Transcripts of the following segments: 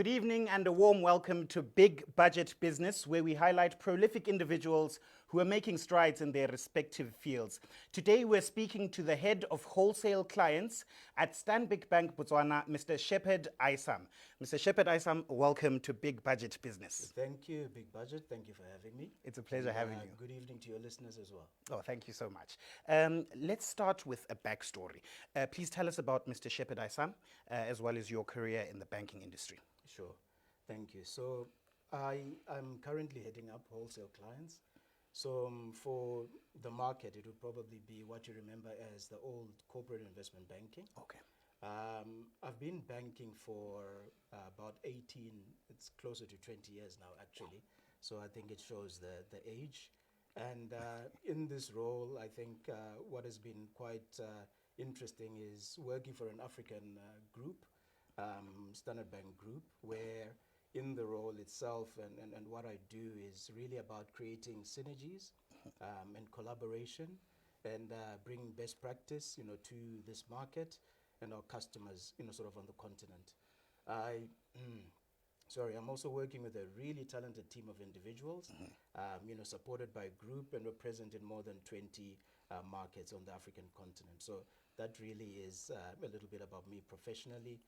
Good evening and a warm welcome to Big Budget Business, where we highlight prolific individuals who are making strides in their respective fields. Today we're speaking to the head of wholesale clients at Stanbic Bank Botswana, Mr. Shep Aisam. Mr. Shep Aisam, welcome to Big Budget Business. Thank you, Big Budget. Thank you for having me. It's a pleasure having you. Good evening to your listeners as well. Oh, thank you so much. Let's start with a backstory. Please tell us about Mr. Shep Aisam, as well as your career in the banking industry. Sure. Thank you. So I'm currently heading up wholesale clients. So for the market, it would probably be what you remember as the old corporate investment banking. Okay. I've been banking for about 18, it's closer to 20 years now, actually. So I think it shows the age. And in this role, I think what has been quite interesting is working for an African group, Standard Bank Group, where in the role itself and what I do is really about creating synergies and collaboration and bringing best practice, to this market and our customers, sort of on the continent. I'm also working with a really talented team of individuals, supported by a group, and we're present in more than 20 markets on the African continent. So that really is a little bit about me professionally.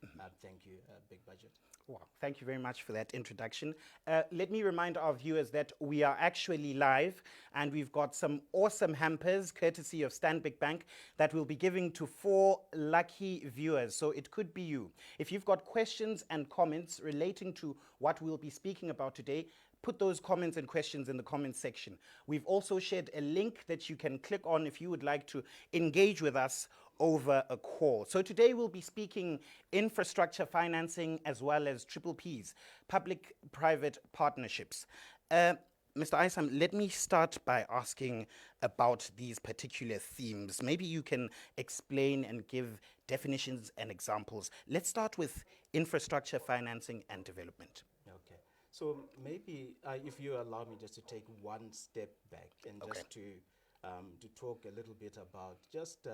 Thank you, Big Budget. Wow, thank you very much for that introduction. Let me remind our viewers that we are actually live and we've got some awesome hampers courtesy of Stanbic Bank that we'll be giving to 4 lucky viewers. So it could be you. If you've got questions and comments relating to what we'll be speaking about today, put those comments and questions in the comments section. We've also shared a link that you can click on if you would like to engage with us over a call. So today we'll be speaking infrastructure financing as well as PPPs, public-private partnerships. Mr. Aisam, let me start by asking about these particular themes. Maybe you can explain and give definitions and examples. Let's start with infrastructure financing and development. Okay. So maybe if you allow me just to take one step back and just to talk a little bit about just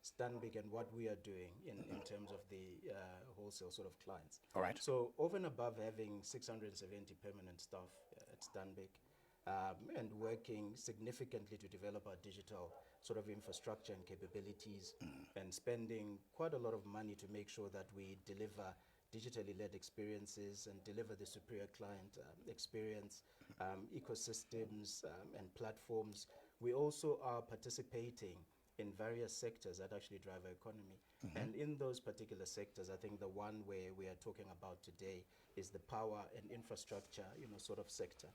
Stanbic and what we are doing in terms of the wholesale sort of clients. All right. So over and above having 670 permanent staff at Stanbic and working significantly to develop our digital sort of infrastructure and capabilities and spending quite a lot of money to make sure that we deliver digitally led experiences and deliver the superior client experience, ecosystems and platforms. We also are participating in various sectors that actually drive our economy. And in those particular sectors, I think the one where we are talking about today is the power and infrastructure, sort of sector.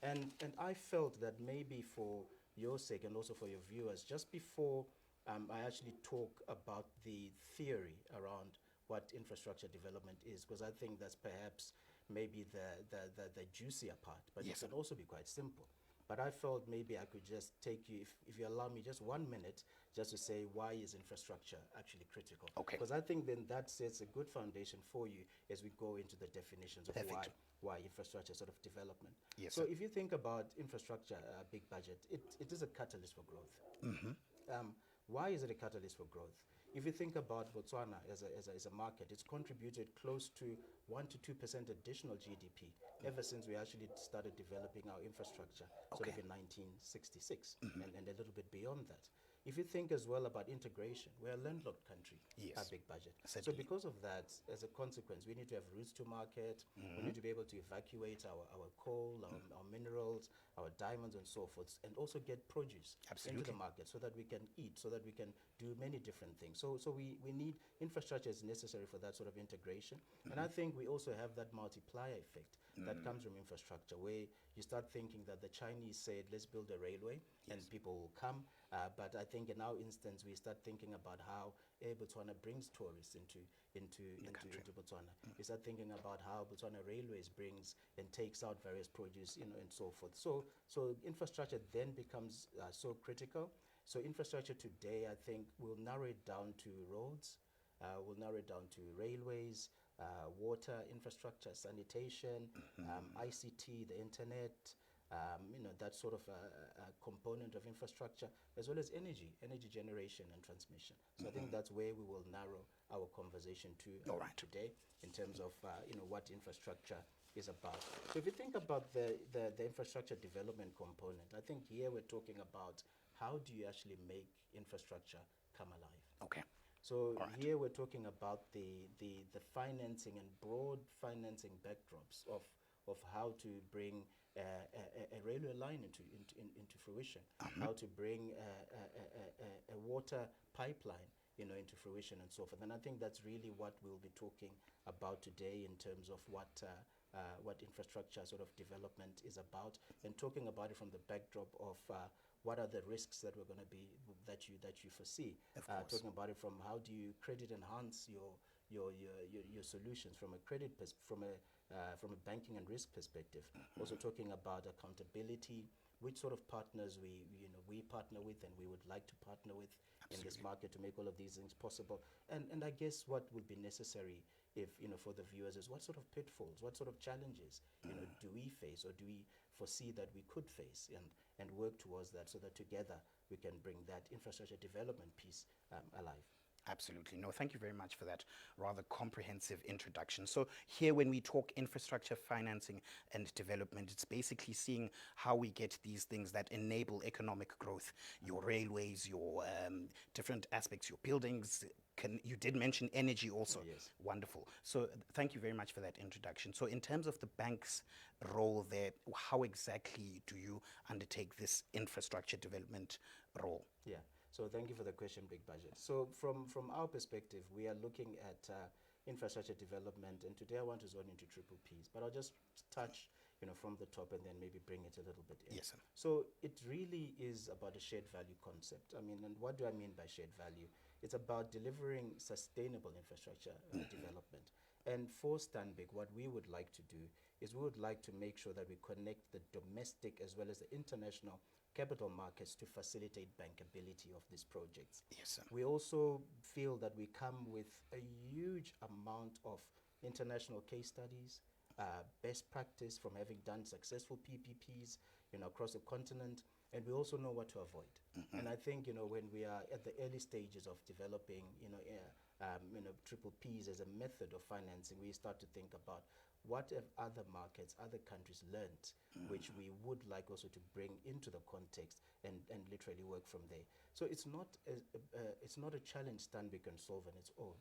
And I felt that maybe for your sake and also for your viewers, just before I actually talk about the theory around what infrastructure development is, because I think that's perhaps maybe the juicier part, but Yes, it can also be quite simple. But I felt maybe I could just take you, if you allow me just 1 minute, just to say why is infrastructure actually critical. Okay. Because I think then that sets a good foundation for you as we go into the definitions of why infrastructure sort of development. Yes, so sir. if you think about infrastructure, Big Budget, it is a catalyst for growth. Why is it a catalyst for growth? If you think about Botswana as a market, it's contributed close to 1 to 2% additional GDP ever since we actually started developing our infrastructure, sort of in 1966 and a little bit beyond that. If you think as well about integration, we're a landlocked country, Yes. Big Budget. Certainly. So because of that, as a consequence, we need to have routes to market, we need to be able to evacuate our coal, our minerals, our diamonds and so forth, and also get produce into the market so that we can eat, so that we can do many different things. So we need infrastructure is necessary for that sort of integration. And I think we also have that multiplier effect that comes from infrastructure, where you start thinking that the Chinese said, let's build a railway and people will come. But I think in our instance, we start thinking about how Air Botswana brings tourists into Botswana. We start thinking about how Botswana Railways brings and takes out various produce, and so forth. So infrastructure then becomes so critical. So infrastructure today, I think, will narrow it down to roads, will narrow it down to railways, water infrastructure, sanitation, ICT, the internet, that sort of a component of infrastructure, as well as energy generation and transmission. So I think that's where we will narrow our conversation to All right. today in terms of what infrastructure is about. So if you think about the infrastructure development component, I think here we're talking about how do you actually make infrastructure come alive. Okay. So All right. here we're talking about the financing and broad financing backdrops of how to bring a railway line into fruition, how to bring a water pipeline into fruition and so forth. And I think that's really what we'll be talking about today in terms of what infrastructure sort of development is about, and talking about it from the backdrop of what are the risks that we're going to be that you foresee. Talking about it from how do you credit enhance your solutions from a from a banking and risk perspective. Also talking about accountability, which sort of partners we partner with and we would like to partner with in this market to make all of these things possible. And I guess what would be necessary if for the viewers is what sort of pitfalls, what sort of challenges do we face, or do we foresee that we could face, and work towards that, so that together we can bring that infrastructure development piece alive. Absolutely. No, thank you very much for that rather comprehensive introduction. So here when we talk infrastructure financing and development, it's basically seeing how we get these things that enable economic growth, your railways, your different aspects, your buildings. You did mention energy also. Yes. Wonderful. So thank you very much for that introduction. So in terms of the bank's role there, how exactly do you undertake this infrastructure development role? Yeah. So thank you for the question, BigBudget. So from our perspective, we are looking at infrastructure development, and today I want to zone into triple Ps, but I'll just touch from the top and then maybe bring it a little bit in. Yes, sir. So it really is about a shared value concept. I mean, and what do I mean by shared value? It's about delivering sustainable infrastructure development. And for Stanbic, what we would like to do is we would like to make sure that we connect the domestic as well as the international capital markets to facilitate bankability of these projects. Yes, sir. We also feel that we come with a huge amount of international case studies, best practice from having done successful PPPs across the continent, and we also know what to avoid. And I think when we are at the early stages of developing triple Ps as a method of financing, we start to think about what have other markets, other countries learned, which we would like also to bring into the context and literally work from there. So it's not a challenge Stanbic can solve on its own.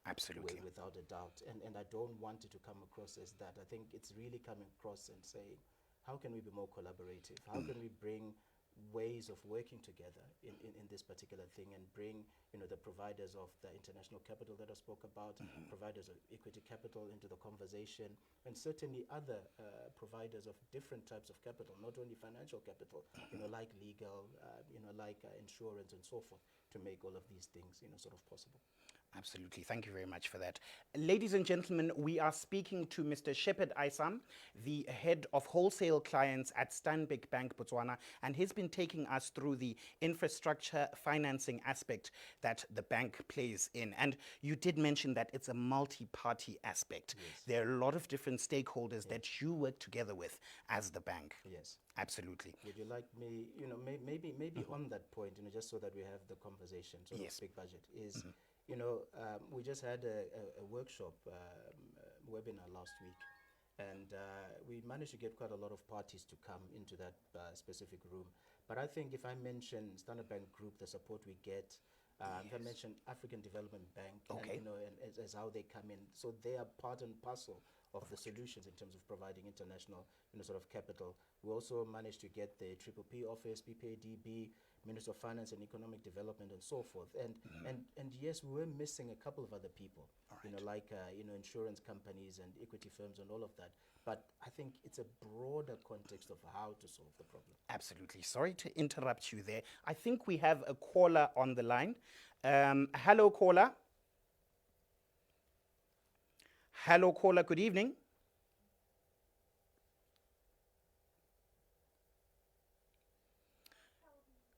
Absolutely. Without a doubt. And I don't want it to come across as that. I think it's really coming across and saying, how can we be more collaborative? How can we bring ways of working together in this particular thing, and bring the providers of the international capital that I spoke about, providers of equity capital into the conversation, and certainly other providers of different types of capital, not only financial capital, like legal, like insurance and so forth, to make all of these things sort of possible. Absolutely. Thank you very much for that. Ladies and gentlemen, we are speaking to Mr. Shep Aisam, the head of wholesale clients at Stanbic Bank Botswana, and he's been taking us through the infrastructure financing aspect that the bank plays in. And you did mention that it's a multi-party aspect. Yes. There are a lot of different stakeholders that you work together with as the bank. Yes. Absolutely. Would you like me, maybe on that point, just so that we have the conversation, sort Yes. of BigBudget, is, we just had a workshop webinar last week, and we managed to get quite a lot of parties to come into that specific room. But I think if I mention Standard Bank Group, the support we get, if I mention African Development Bank, Okay. and as how they come in, so they are part and parcel of the solutions in terms of providing international, sort of capital. We also managed to get the Triple P office, PPADB, Minister of Finance and Economic Development, and so forth. And yes, we were missing a couple of other people, like insurance companies and equity firms and all of that. But I think it's a broader context of how to solve the problem. Absolutely. Sorry to interrupt you there. I think we have a caller on the line. Hello, caller. Hello, caller. Good evening.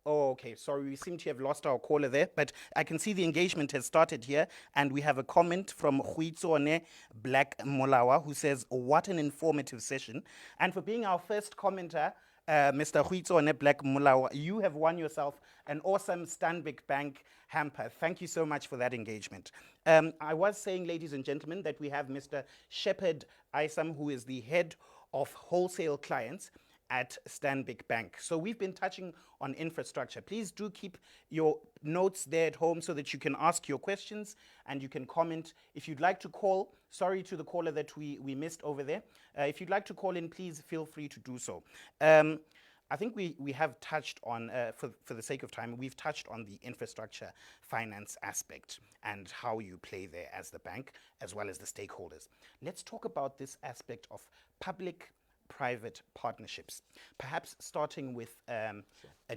Oh, okay. Sorry, we seem to have lost our caller there, but I can see the engagement has started here, and we have a comment from Huitsone Black Molawa, who says, "What an informative session." And for being our first commenter Mr. Huitsone Black Mulawa, you have won yourself an awesome Stanbic Bank hamper. Thank you so much for that engagement. I was saying, ladies and gentlemen, that we have Mr. Shepherd Aisam, who is the head of wholesale clients at Stanbic Bank. So we've been touching on infrastructure. Please do keep your notes there at home so that you can ask your questions and you can comment. If you'd like to call, sorry to the caller that we missed over there. If you'd like to call in, please feel free to do so. I think we have touched on, for the sake of time, we've touched on the infrastructure finance aspect and how you play there as the bank, as well as the stakeholders. Let's talk about this aspect of public private partnerships. Perhaps starting with an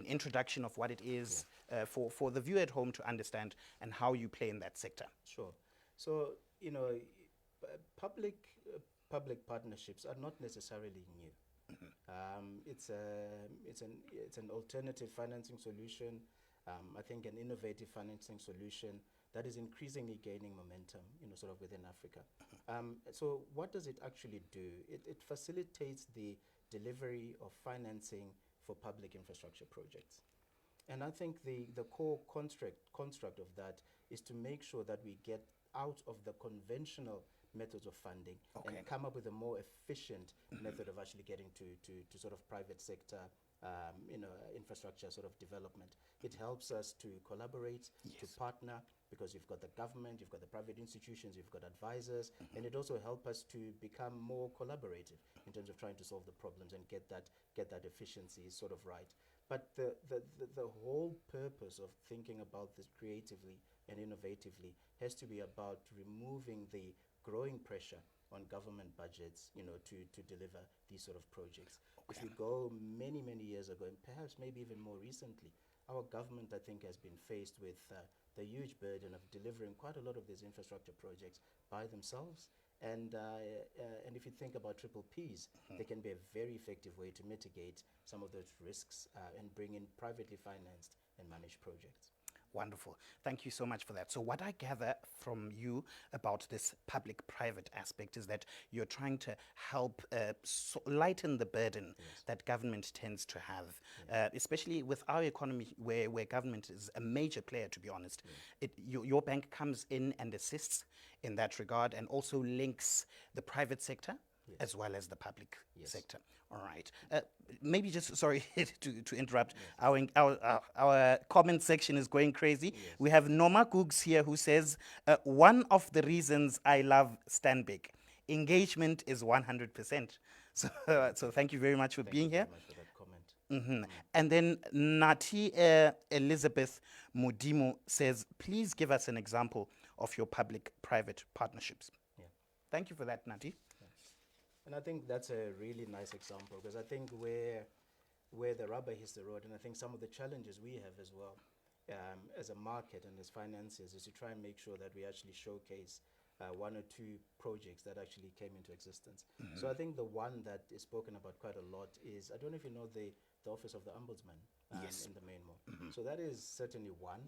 introduction of what it is for the viewer at home to understand and how you play in that sector. Sure. So, public public partnerships are not necessarily new. It's an alternative financing solution. I think an innovative financing solution that is increasingly gaining momentum, sort of within Africa. So what does it actually do? It facilitates the delivery of financing for public infrastructure projects. And I think the core construct of that is to make sure that we get out of the conventional methods of funding and come up with a more efficient method of actually getting to sort of private sector infrastructure sort of development. It helps us to collaborate, to partner, because you've got the government, you've got the private institutions, you've got advisors, and it also helps us to become more collaborative in terms of trying to solve the problems and get that efficiency sort of right. But the whole purpose of thinking about this creatively and innovatively has to be about removing the growing pressure on government budgets, to deliver these sort of projects. If you go many years ago, and perhaps maybe even more recently, our government, I think, has been faced with the huge burden of delivering quite a lot of these infrastructure projects by themselves. And if you think about triple Ps, they can be a very effective way to mitigate some of those risks and bring in privately financed and managed projects. Wonderful. Thank you so much for that. So what I gather from you about this public-private aspect is that you're trying to help lighten the burden that government tends to have, especially with our economy where government is a major player, to be honest. Your bank comes in and assists in that regard and also links the private sector as well as the public sector. All right. Maybe just, sorry to interrupt, our comment section is going crazy. We have Norma Googs here who says, one of the reasons I love Stanbic, engagement is 100%. So thank you very much for being here. Thank you very much for that comment. And then Nati Elizabeth Mudimo says, please give us an example of your public-private partnerships. Thank you for that, Nati. And I think that's a really nice example, because I think where the rubber hits the road, and I think some of the challenges we have as well as a market and as financiers, is to try and make sure that we actually showcase one or two projects that actually came into existence. So I think the one that is spoken about quite a lot is, I don't know if you know the Office of the Ombudsman in the main mall. So that is certainly one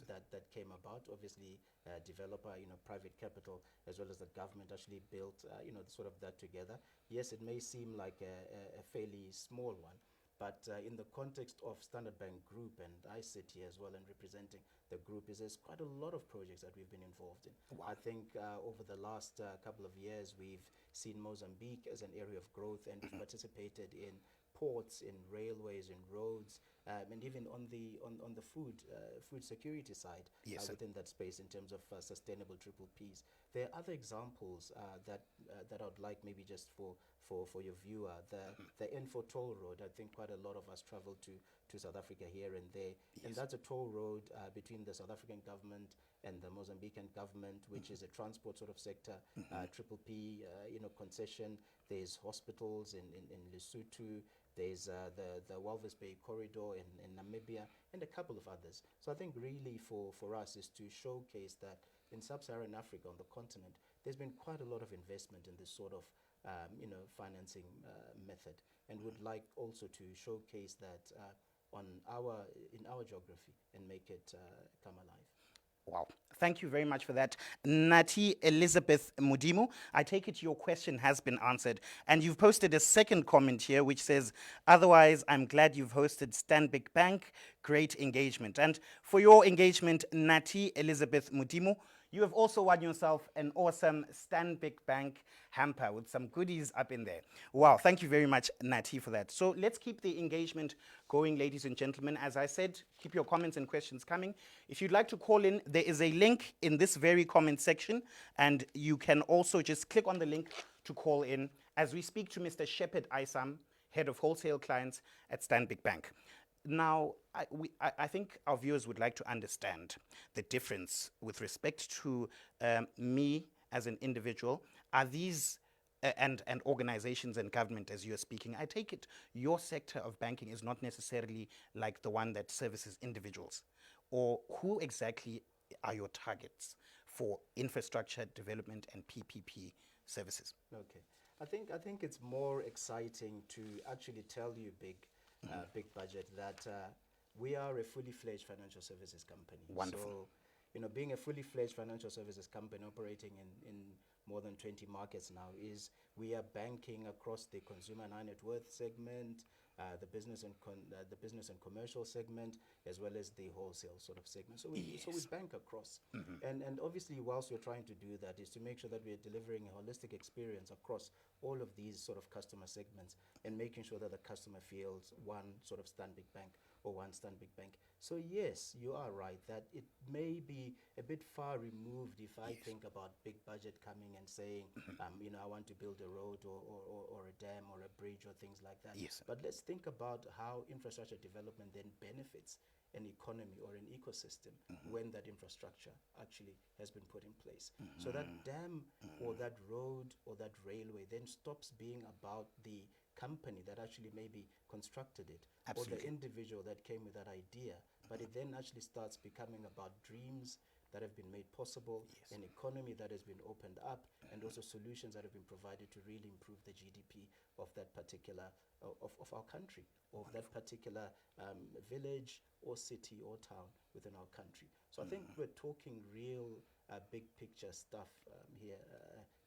that came about. Obviously, developer, private capital, as well as the government actually built, sort of that together. Yes, it may seem like a fairly small one, but in the context of Standard Bank Group, and I sit here as well and representing the group, there's quite a lot of projects that we've been involved in. I think over the last couple of years, we've seen Mozambique as an area of growth, and we've participated in ports, in railways, in roads, and even on the food security side within that space in terms of sustainable triple Ps. There are other examples that I would like maybe just for your viewer. The N4 toll road, I think quite a lot of us travel to South Africa here and there, and that's a toll road between the South African government and the Mozambican government, which is a transport sort of sector, triple P, concession. There's hospitals in Lesotho. There's the Walvis Bay corridor in Namibia, and a couple of others. So I think really for us is to showcase that in sub-Saharan Africa, on the continent, there's been quite a lot of investment in this sort of financing method, and would like also to showcase that in our geography and make it come alive. Wow. thank you very much for that. Nati Elizabeth Mudimu, I take it your question has been answered. And you've posted a second comment here which says, otherwise, I'm glad you've hosted Stanbic Bank. Great engagement. And for your engagement, Nati Elizabeth Mudimu, you have also won yourself an awesome Stanbic Bank hamper with some goodies up in there. Wow, thank you very much, Nati, for that. So let's keep the engagement going, ladies and gentlemen. As I said, keep your comments and questions coming. If you'd like to call in, there is a link in this very comment section, and you can also just click on the link to call in as we speak to Mr. Shep Aisam, Head of Wholesale Clients at Stanbic Bank. Now, I think our viewers would like to understand the difference with respect to me as an individual. Are these and organizations and government, as you're speaking, I take it your sector of banking is not necessarily like the one that services individuals. Or who exactly are your targets for infrastructure development and PPP services? Okay. I think it's more exciting to actually tell you, big budget, that we are a fully fledged financial services company. Wonderful. So, being a fully fledged financial services company operating in more than 20 markets now, is we are banking across the consumer and high net worth segment, the business and commercial segment, as well as the wholesale sort of segment. So we bank across, and obviously, whilst we're trying to do that, is to make sure that we're delivering a holistic experience across all of these sort of customer segments, and making sure that the customer feels one sort of Stanbic Bank or one Stanbic Bank. So yes, you are right that it may be a bit far removed if I think about big budget coming and saying, I want to build a road or a dam or a bridge or things like that. Yes. But let's think about how infrastructure development then benefits an economy or an ecosystem when that infrastructure actually has been put in place. So that dam or that road or that railway then stops being about the company that actually maybe constructed it, or the individual that came with that idea, but it then actually starts becoming about dreams that have been made possible, an economy that has been opened up, and also solutions that have been provided to really improve the GDP of that particular, of our country, or of that particular village or city or town within our country. So I think we're talking real big picture stuff here,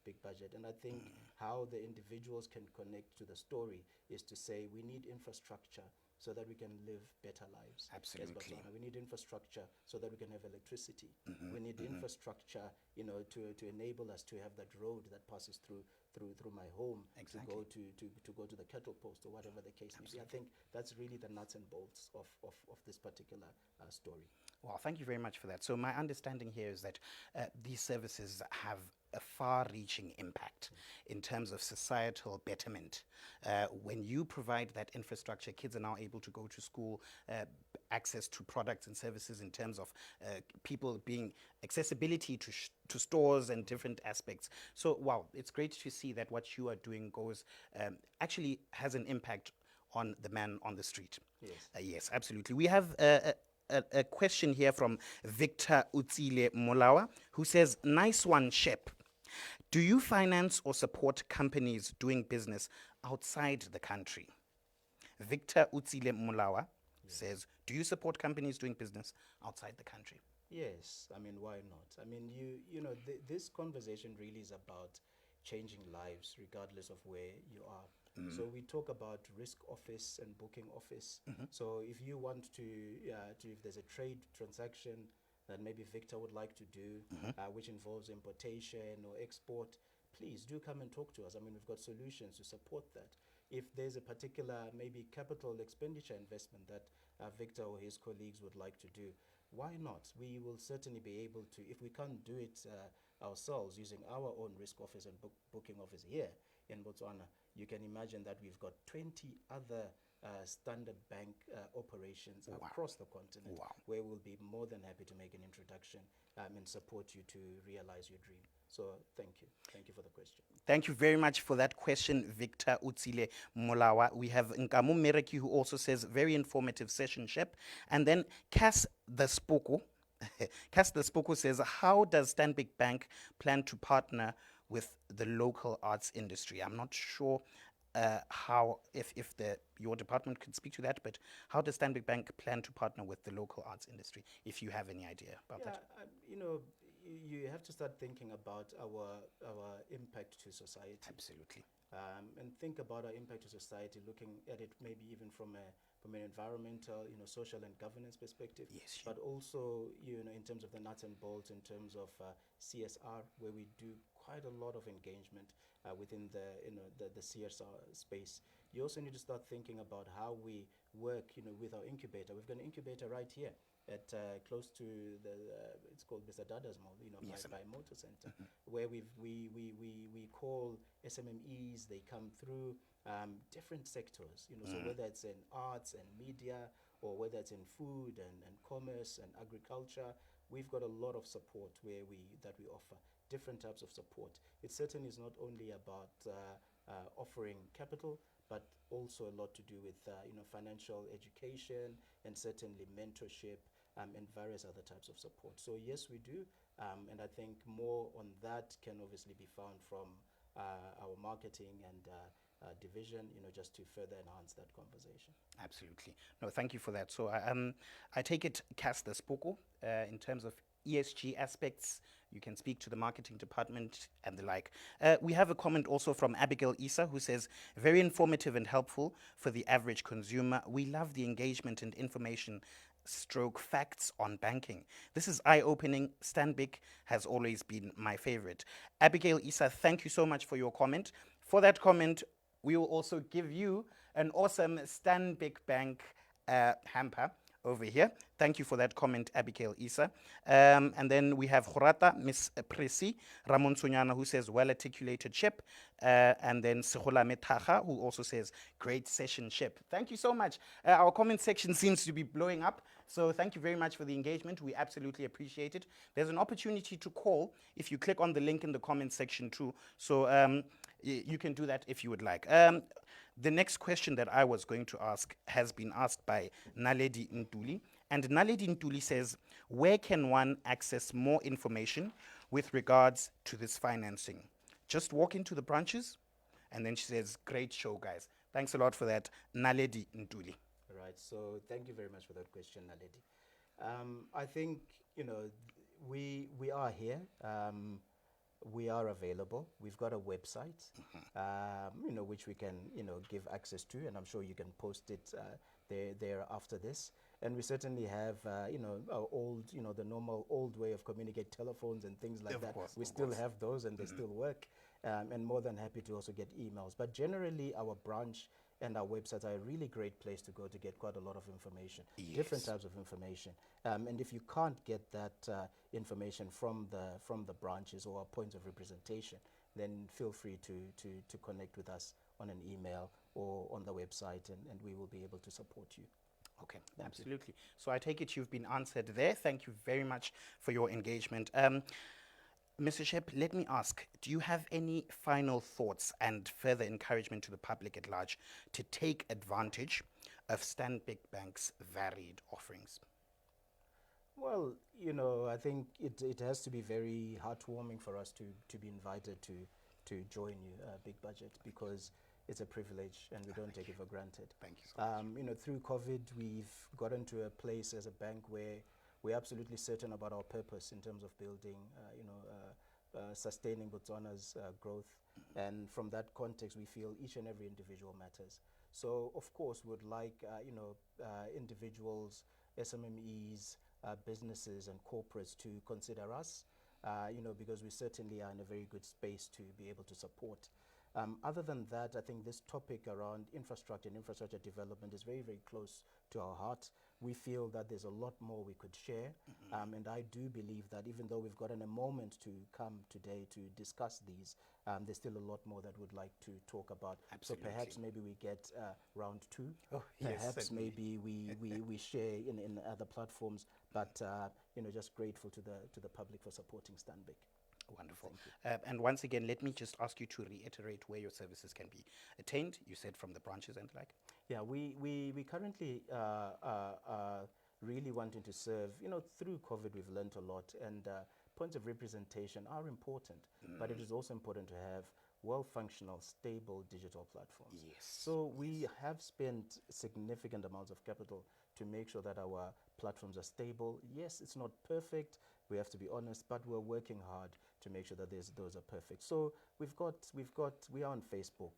big budget. And I think how the individuals can connect to the story is to say we need infrastructure so that we can live better lives. Absolutely. As Botswana. We need infrastructure so that we can have electricity. We need infrastructure, to enable us to have that road that passes through my home, Exactly. to go to the kettle post or whatever the case may be. I think that's really the nuts and bolts of this particular story. Well, thank you very much for that. So my understanding here is that these services have a far-reaching impact in terms of societal betterment. When you provide that infrastructure, kids are now able to go to school, access to products and services in terms of people being accessibility to stores and different aspects. So, wow, it's great to see that what you are doing actually has an impact on the man on the street. Yes. Yes, absolutely. We have a question here from Victor Utsile Molawa, who says, nice one, Shep. Do you finance or support companies doing business outside the country? Victor Utsile Molawa says, do you support companies doing business outside the country? Yes, I mean, why not? I mean, this conversation really is about changing lives regardless of where you are. So we talk about risk office and booking office. So if you want if there's a trade transaction that maybe Victor would like to do, which involves importation or export, please do come and talk to us. I mean, we've got solutions to support that. If there's a particular maybe capital expenditure investment that Victor or his colleagues would like to do, why not? We will certainly be able to. If we can't do it ourselves using our own risk office and booking office here in Botswana, you can imagine that we've got 20 other Standard Bank operations across the continent, where we'll be more than happy to make an introduction and support you to realize your dream. So thank you. Thank you for the question. Thank you very much for that question, Victor Utsile Molawa. We have Nkamu Mereki, who also says, very informative session, Shep. And then Cass the Spoko. Cass the Spoko says, how does Stanbic Bank plan to partner with the local arts industry? I'm not sure how, if your department could speak to that, but how does Stanbic Bank plan to partner with the local arts industry, if you have any idea about that? you have to start thinking about our impact to society. Absolutely. And think about our impact to society, looking at it maybe even from an environmental, social and governance perspective, Yes, but also, in terms of the nuts and bolts, in terms of CSR, where we do quite a lot of engagement within the CSR space. You also need to start thinking about how we work, with our incubator. We've got an incubator right here at close to it's called Mr. Dada's Mall, Yes, by Motor Center, where we call SMMEs. They come through different sectors, so whether it's in arts and media, or whether it's in food and commerce and agriculture, we've got a lot of support that we offer different types of support. It certainly is not only about offering capital, but also a lot to do with financial education, and certainly mentorship, and various other types of support. So yes, we do, and I think more on that can obviously be found from our marketing and division, just to further enhance that conversation. Absolutely. No, thank you for that. So I take it, cast the spoko in terms of ESG aspects. You can speak to the marketing department and the like. We have a comment also from Abigail Issa, who says, very informative and helpful for the average consumer. We love the engagement and information stroke facts on banking. This is eye-opening. Stanbic has always been my favorite. Abigail Issa, thank you so much for your comment. For that comment, we will also give you an awesome Stanbic Bank hamper over here. Thank you for that comment, Abigail Issa. And then we have Khurata, Miss Presi, Ramon Sunyana, who says, well articulated, Shep. And then Sehola Metaha, who also says, great session, Shep. Thank you so much. Our comment section seems to be blowing up. So thank you very much for the engagement. We absolutely appreciate it. There's an opportunity to call if you click on the link in the comment section too. So you can do that if you would like. The next question that I was going to ask has been asked by Naledi Ntuli. And Naledi Ntuli says, where can one access more information with regards to this financing? Just walk into the branches? And then she says, great show, guys. Thanks a lot for that, Naledi Ntuli. Right. So thank you very much for that question, Naledi. I think, we are here. We are available. We've got a website, which we can, give access to, and I'm sure you can post it there after this. And we certainly have, our old, the normal old way of communicate, telephones and things like that. We still have those, and they still work. And more than happy to also get emails. But generally, our branch and our websites are a really great place to go to get quite a lot of information, different types of information. And if you can't get that information from the branches or our points of representation, then feel free to connect with us on an email or on the website, and we will be able to support you. Okay, absolutely. So I take it you've been answered there. Thank you very much for your engagement. Mr. Shep, let me ask, do you have any final thoughts and further encouragement to the public at large to take advantage of Stanbic Bank's varied offerings? Well, I think it has to be very heartwarming for us to be invited to join you, BigBudget, because it's a privilege and we don't take it for granted. Thank you so much. Through COVID, we've gotten to a place as a bank where we're absolutely certain about our purpose in terms of building, sustaining Botswana's growth. And from that context, we feel each and every individual matters. So, of course, we would like, individuals, SMMEs, businesses and corporates to consider us, because we certainly are in a very good space to be able to support. Other than that, I think this topic around infrastructure and infrastructure development is very, very close to our heart. We feel that there's a lot more we could share. And I do believe that even though we've gotten a moment to come today to discuss these, there's still a lot more that we'd like to talk about. Absolutely. So perhaps maybe we get round two. Oh, yes, perhaps certainly. maybe we share in other platforms. But just grateful to the public for supporting Stanbic. Wonderful. And once again, let me just ask you to reiterate where your services can be attained. You said from the branches and the like. Yeah, we currently really wanting to serve. Through COVID, we've learned a lot, and points of representation are important, but it is also important to have well-functional, stable digital platforms. Yes. So we have spent significant amounts of capital to make sure that our platforms are stable. Yes, it's not perfect. We have to be honest, but we're working hard to make sure that those are perfect. So we are on Facebook,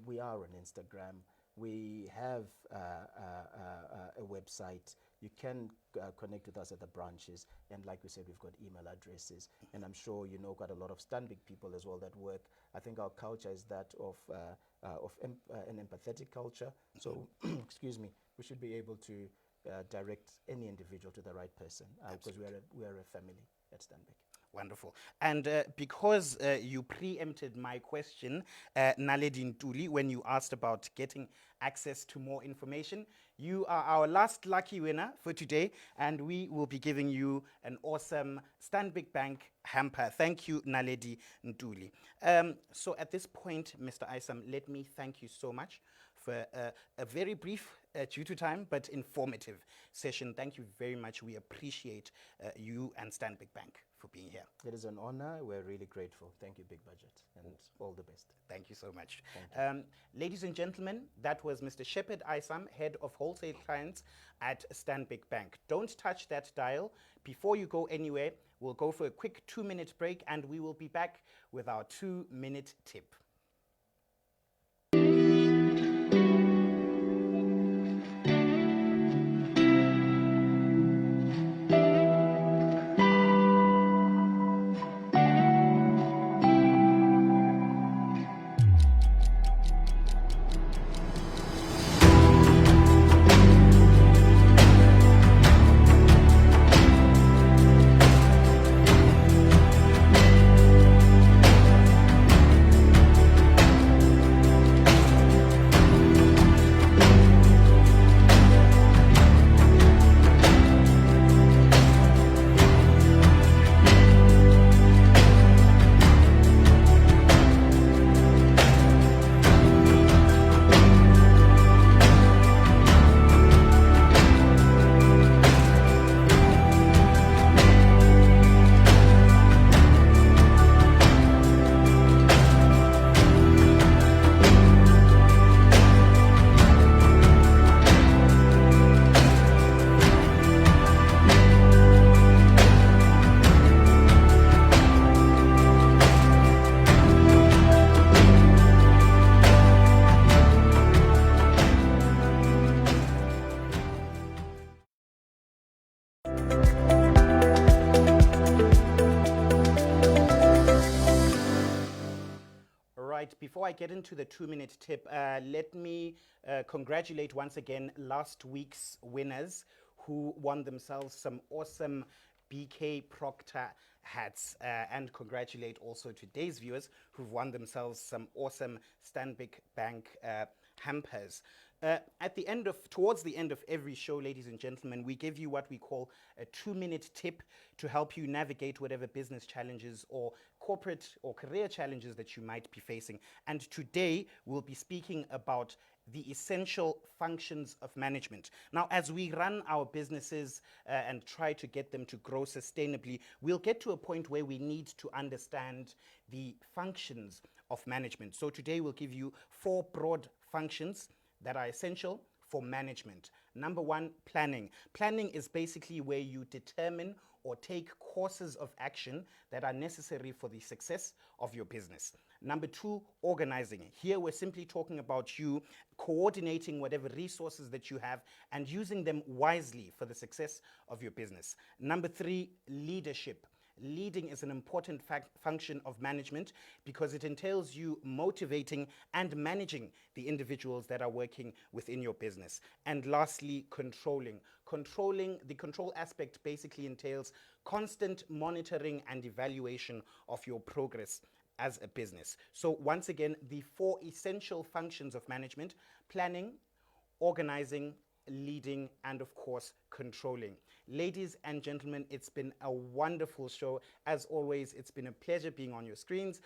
we are on Instagram, we have a website. You can connect with us at the branches, and like we said, we've got email addresses, and I'm sure you know quite a lot of Stanbic people as well that work. I think our culture is that of an empathetic culture. So, excuse me, we should be able to direct any individual to the right person, because we are a family at Stanbic. Wonderful. And because you preempted my question, Naledi Ntuli, when you asked about getting access to more information, you are our last lucky winner for today, and we will be giving you an awesome Stanbic Bank hamper. Thank you, Naledi Ntuli. So at this point, Mr. Aisam, let me thank you so much for a very brief, due to time, but informative session. Thank you very much. We appreciate you and Stanbic Bank for being here. It is an honor. We're really grateful. Thank you, BigBudget, and all the best. Thank you so much. Ladies and gentlemen, that was Mr. Shep Aisam, Head of Wholesale Clients at Stanbic Bank. Don't touch that dial. Before you go anywhere, we'll go for a quick 2-minute break, and we will be back with our 2-minute tip. Before I get into the 2-minute tip, let me congratulate once again last week's winners who won themselves some awesome BK Proctor hats, and congratulate also today's viewers who've won themselves some awesome Stanbic Bank hampers. Towards the end of every show, ladies and gentlemen, we give you what we call a 2-minute tip to help you navigate whatever business challenges or corporate or career challenges that you might be facing. And today we'll be speaking about the essential functions of management. Now, as we run our businesses and try to get them to grow sustainably, we'll get to a point where we need to understand the functions of management. So today we'll give you 4 broad functions that are essential for management. Number 1, planning. Planning is basically where you determine or take courses of action that are necessary for the success of your business. Number 2, organizing. Here we're simply talking about you coordinating whatever resources that you have and using them wisely for the success of your business. Number 3, leadership. Leading is an important function of management because it entails you motivating and managing the individuals that are working within your business. And lastly, controlling. The control aspect basically entails constant monitoring and evaluation of your progress as a business. So once again, the 4 essential functions of management: planning, organizing, leading, and of course, controlling. Ladies and gentlemen, it's been a wonderful show. As always, it's been a pleasure being on your screens.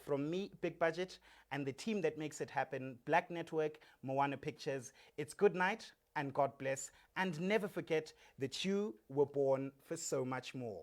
From me, BigBudget, and the team that makes it happen, Black Network, Moana Pictures, it's good night and God bless. And never forget that you were born for so much more.